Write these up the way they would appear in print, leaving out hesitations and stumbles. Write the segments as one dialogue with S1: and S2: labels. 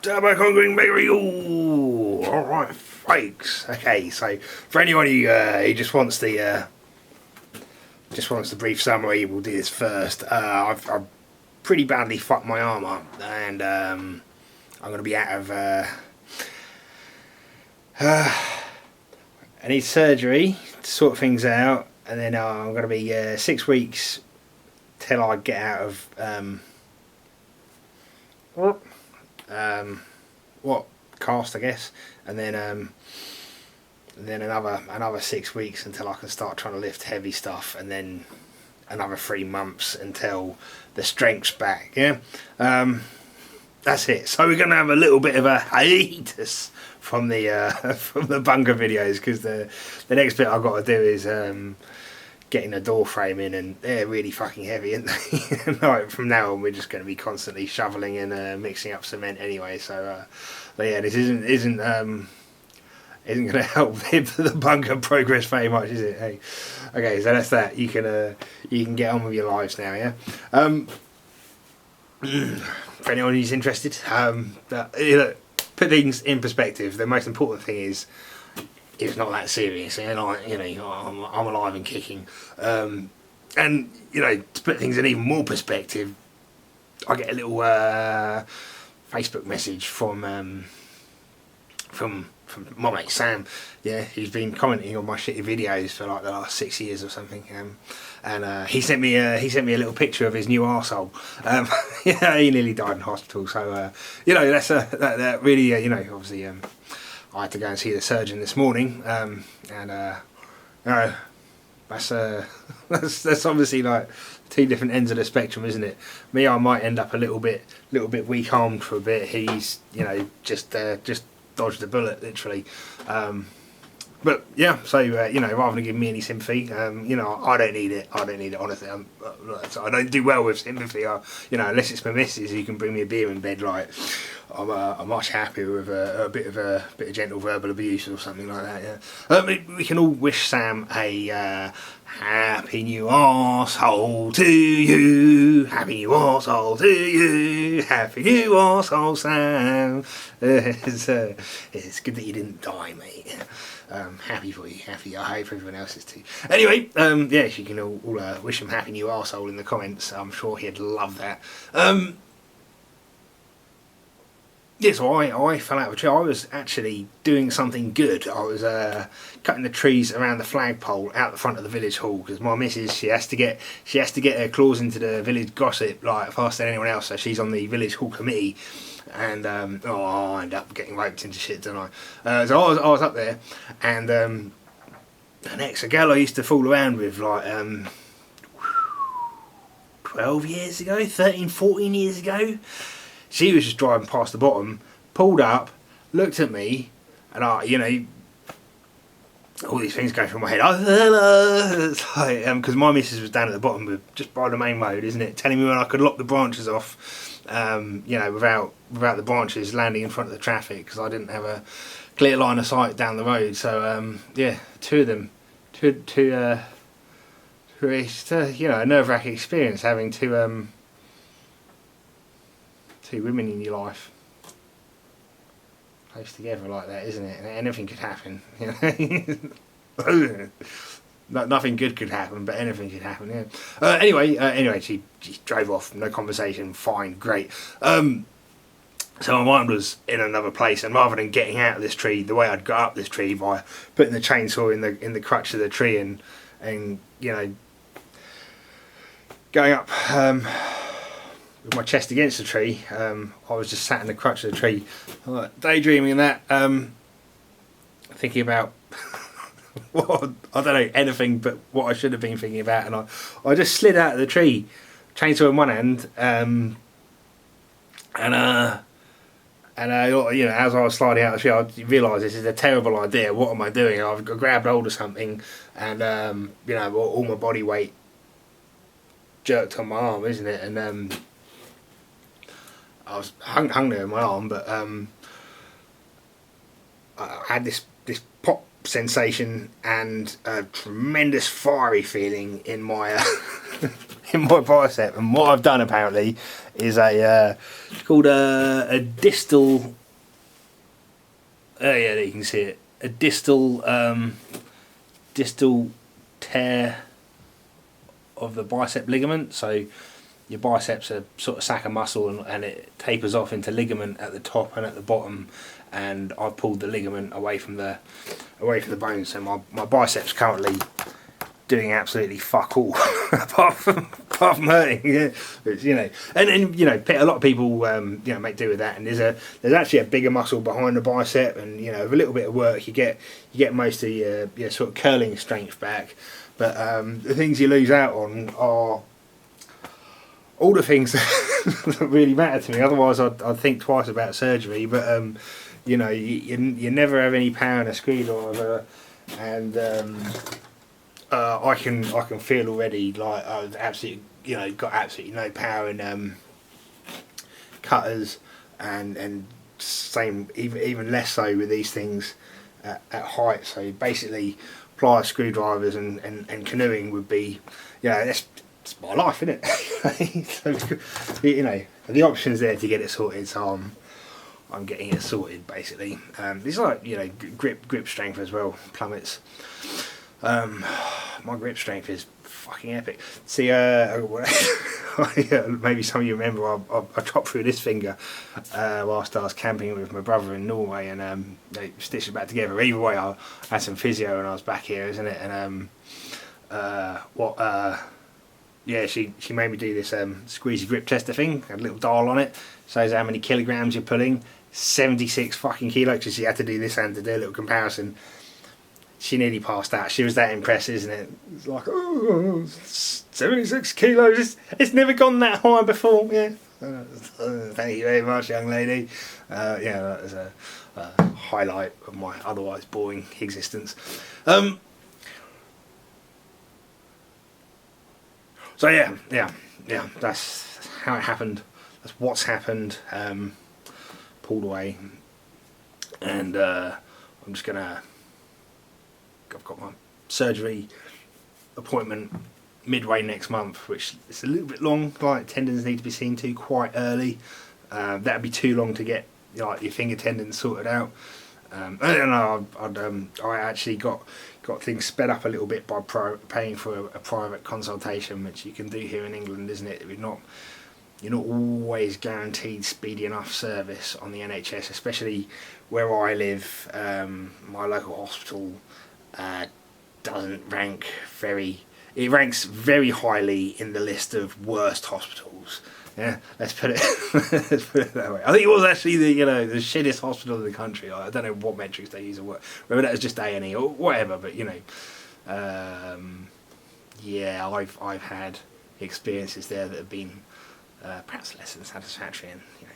S1: Turbo Conquering Bakery. Ooh, alright, folks. Okay, so for anyone who just wants the brief summary, we'll do this first. I've pretty badly fucked my arm up, and I'm going to be out of. I need surgery to sort things out, and then I'm going to be 6 weeks till I get out of cast, I guess, and then another 6 weeks until I can start trying to lift heavy stuff, and then another 3 months until the strength's back. Yeah, that's it. So we're gonna have a little bit of a hiatus from the bunker videos, because the next bit I've got to do is getting a door frame in, and they're really fucking heavy, aren't they? Like, from now on we're just going to be constantly shoveling and mixing up cement anyway, so but yeah, this isn't going to help the bunker progress very much, is it? Hey, okay, so that's that. You can get on with your lives now, yeah. For anyone who's interested, put things in perspective. The most important thing is it's not that serious, and I'm alive and kicking. And to put things in even more perspective, I get a little Facebook message from my mate Sam. Yeah, he's been commenting on my shitty videos for like the last 6 years or something. And he sent me a little picture of his new arsehole. He nearly died in hospital. So that's that really obviously. I had to go and see the surgeon this morning, that's obviously like two different ends of the spectrum, isn't it? Me, I might end up a little bit weak armed for a bit. He's just dodged a bullet, literally. But yeah, so rather than give me any sympathy, I don't need it. Honestly, I don't do well with sympathy. Unless it's my missus who can bring me a beer in bed, like I'm much happier with a bit of gentle verbal abuse or something like that. Yeah. We can all wish Sam a happy new arsehole to you. Happy new arsehole to you. Happy new arsehole, Sam. It's good that you didn't die, mate. Happy for you, happy. I hope everyone else is too. Anyway, yes, you can all wish him happy new arsehole in the comments. I'm sure he'd love that. So I fell out of a tree. I was actually doing something good. I was cutting the trees around the flagpole out the front of the village hall, because my missus, she has to get her claws into the village gossip like faster than anyone else. So she's on the village hall committee. And I end up getting roped into shit, don't I? So I was up there, and an a girl I used to fool around with like 12 years ago, 13, 14 years ago. She was just driving past the bottom, pulled up, looked at me, and all these things going through my head. It's like, because my missus was down at the bottom, just by the main road, isn't it? Telling me when I could lock the branches off, without the branches landing in front of the traffic, because I didn't have a clear line of sight down the road. So two of them, a nerve-wracking experience having two women in your life close together like that, isn't it? And anything could happen. Nothing good could happen, but anything could happen. Yeah. Anyway, she drove off. No conversation. Fine, great. So my mind was in another place, and rather than getting out of this tree, the way I'd got up this tree by putting the chainsaw in the crutch of the tree and going up with my chest against the tree, I was just sat in the crutch of the tree, daydreaming that, thinking about I don't know, anything but what I should have been thinking about, and I just slid out of the tree, chainsaw in one hand, and as I was sliding out of the tree, I realised this is a terrible idea. What am I doing? I've grabbed hold of something, and all my body weight jerked on my arm, isn't it? And I was hung there in my arm, but I had this pop sensation and a tremendous fiery feeling in my in my bicep, and what I've done apparently is it's called a distal. Oh yeah, there you can see it. A distal tear of the bicep ligament. So your biceps are sort of sack of muscle, and it tapers off into ligament at the top and at the bottom. And I pulled the ligament away from the bone, so my biceps currently doing absolutely fuck all apart from hurting. Yeah, it's, you know, and you know, a lot of people you know, make do with that. And there's actually a bigger muscle behind the bicep, and you know, with a little bit of work, you get most of your sort of curling strength back. But the things you lose out on are all the things that really matter to me. Otherwise, I'd think twice about surgery. But you know, you never have any power in a screwdriver, and I can feel already like I've absolutely, you know, got absolutely no power in cutters, and same even less so with these things at height. So basically, pliers, screwdrivers, and canoeing would be, you know, that's my life, isn't it? So, you know, the option's there to get it sorted. So I'm getting it sorted basically. It's like, you know, grip strength as well plummets. My grip strength is fucking epic. See, maybe some of you remember I chopped through this finger whilst I was camping with my brother in Norway, and they stitched it back together. Either way, I had some physio and I was back here, isn't it? And yeah, she made me do this squeezy grip tester thing. Had a little dial on it, shows how many kilograms you're pulling. 76 fucking kilos. So she had to do this and to do a little comparison. She nearly passed out. She was that impressed, isn't it? It's like, oh, 76 kilos. It's never gone that high before. Yeah. Thank you very much, young lady. Yeah, that was a highlight of my otherwise boring existence. So yeah. That's how it happened. That's what's happened. Pulled away, and I'm just gonna. I've got my surgery appointment midway next month, which is a little bit long. Like, tendons need to be seen to quite early. That'd be too long to get, you know, like your finger tendons sorted out. I don't know. I actually got things sped up a little bit by paying for a private consultation, which you can do here in England, isn't it? You're not always guaranteed speedy enough service on the NHS, especially where I live. My local hospital doesn't rank it ranks very highly in the list of worst hospitals. Yeah, let's put it that way. I think it was actually the shittest hospital in the country. I don't know what metrics they use or whether that was just A&E or whatever, but you know, yeah, I've had experiences there that have been perhaps less than satisfactory, and you know,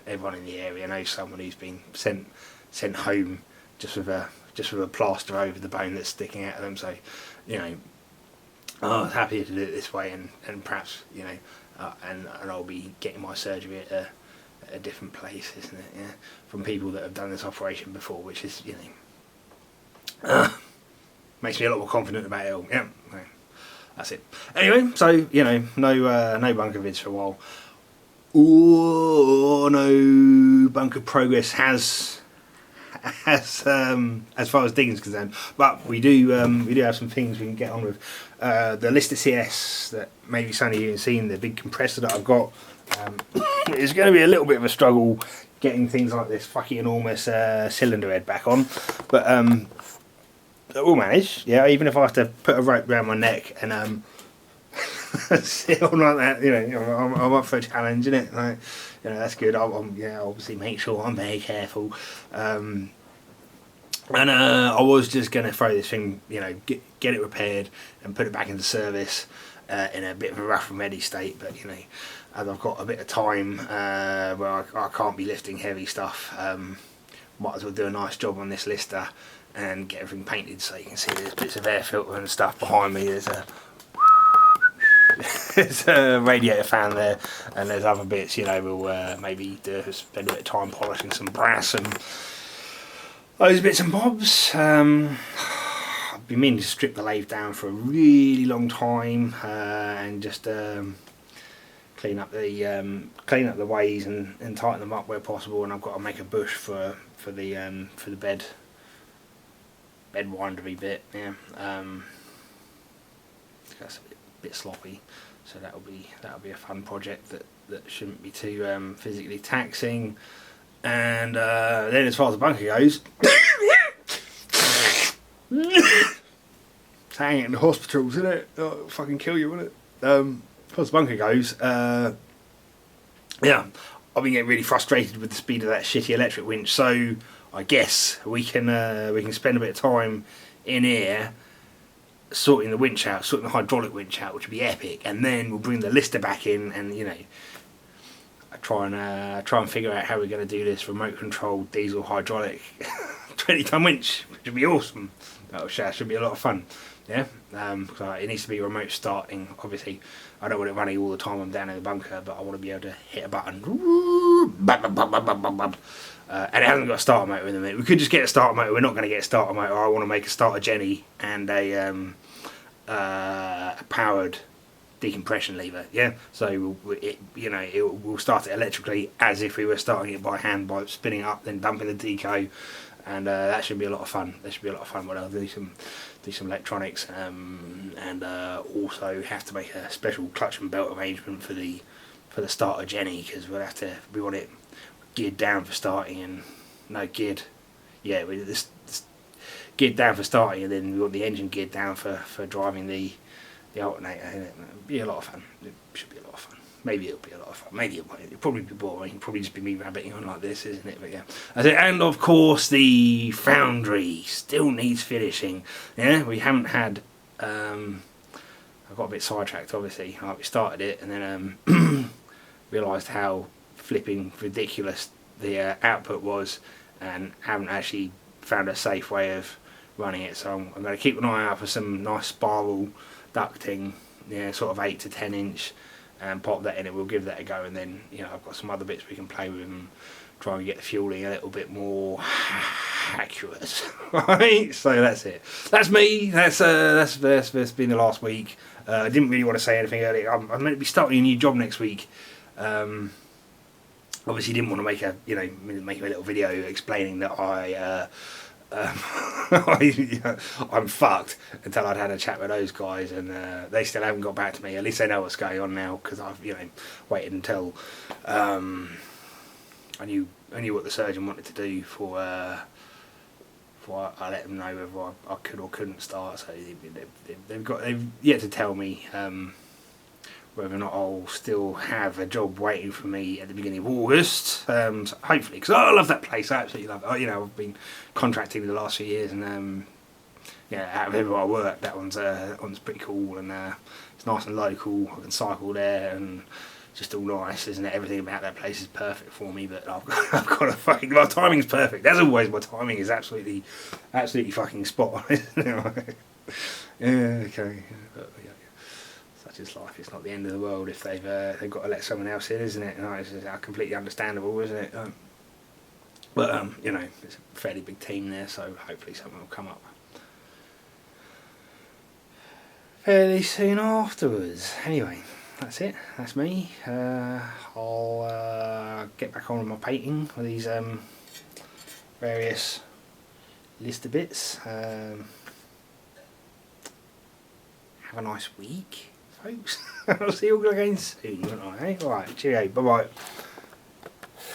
S1: everyone in the area knows someone who's been sent home just with a plaster over the bone that's sticking out of them. So, you know, I was happy to do it this way, and perhaps, you know, and I'll be getting my surgery at a different place, isn't it? Yeah, from people that have done this operation before, which is, you know, makes me a lot more confident about it all. Yeah. Okay. That's it. Anyway, so, you know, no bunker vids for a while. Oh, no bunker progress has as far as digging is concerned, but we do have some things we can get on with. The Lister CS that maybe some of you have seen, the big compressor that I've got, it's going to be a little bit of a struggle getting things like this fucking enormous cylinder head back on, but we'll manage. Yeah, even if I have to put a rope around my neck and sit on like that, you know, I'm up for a challenge, innit? Like, you know, that's good. I'll obviously make sure I'm very careful. And I was just going to throw this thing, you know, get it repaired and put it back into service in a bit of a rough and ready state. But, you know, as I've got a bit of time where I can't be lifting heavy stuff, might as well do a nice job on this Lister and get everything painted, so you can see there's bits of air filter and stuff behind me. There's a radiator fan there, and there's other bits, you know. We'll maybe spend a bit of time polishing some brass and those bits and bobs. I've been meaning to strip the lathe down for a really long time, and just clean up the ways and tighten them up where possible. And I've got to make a bush for the bed windery bit. Yeah, that's a bit sloppy, so that'll be a fun project that shouldn't be too physically taxing. And then as far as the bunker goes, it's hanging in the hospitals, isn't it? Oh, it'll fucking kill you, won't it? As far as the bunker goes, yeah, I've been getting really frustrated with the speed of that shitty electric winch. So I guess we can spend a bit of time in here sorting the winch out, sorting the hydraulic winch out, which would be epic. And then we'll bring the lister back in, and you know, try and figure out how we're going to do this remote controlled diesel hydraulic 20-ton winch, which would be awesome. That should be a lot of fun. Yeah, it needs to be remote starting. Obviously, I don't want it running all the time I'm down in the bunker, but I want to be able to hit a button. And it hasn't got a starter motor in it. We could just get a starter motor. We're not going to get a starter motor. I want to make a starter Jenny and a powered decompression lever. Yeah, so we'll start it electrically as if we were starting it by hand, by spinning it up, then dumping the deco, and that should be a lot of fun. That should be a lot of fun. But I'll do some electronics, and also have to make a special clutch and belt arrangement for the starter Jenny, because we want it geared down for starting, and this geared down for starting, and then we want the engine geared down for driving the alternator. It'll be a lot of fun. It should be a lot of fun. Maybe it'll be a lot of fun. Maybe it'll probably be boring. It'll probably just be me rabbiting on like this, isn't it? But yeah. And of course the foundry still needs finishing. Yeah, we haven't had. I got a bit sidetracked, obviously. We started it and then realised how flipping ridiculous the output was, and haven't actually found a safe way of running it. So I'm going to keep an eye out for some nice spiral ducting, sort of 8 to 10 inch, and pop that in, and we'll give that a go. And then I've got some other bits we can play with and try and get the fueling a little bit more accurate. Right, so that's it. That's me. That's been the last week. I didn't really want to say anything earlier. I'm meant to be starting a new job next week. Obviously didn't want to make a little video explaining that I'm fucked until I'd had a chat with those guys, and they still haven't got back to me. At least they know what's going on now, because I've waited until I knew what the surgeon wanted to do before I let them know whether I could or couldn't start. So they've yet to tell me whether or not I'll still have a job waiting for me at the beginning of August. So hopefully, because I love that place. I absolutely love it. I've been contracting the last few years, and out of everywhere I work, that one's pretty cool, and it's nice and local. I can cycle there, and just all nice, isn't it? Everything about that place is perfect for me. But I've got a fucking. My timing's perfect. As always, my timing is absolutely fucking spot on, isn't it? Yeah. Okay. But, such is life. It's not the end of the world if they've got to let someone else in, isn't it? It's completely understandable, isn't it? But it's a fairly big team there, so hopefully something will come up fairly soon afterwards. Anyway, that's it. That's me. I'll get back on with my painting with these various list of bits. Have a nice week, folks. I'll see you all again soon, won't I? Alright, cheerio, bye bye.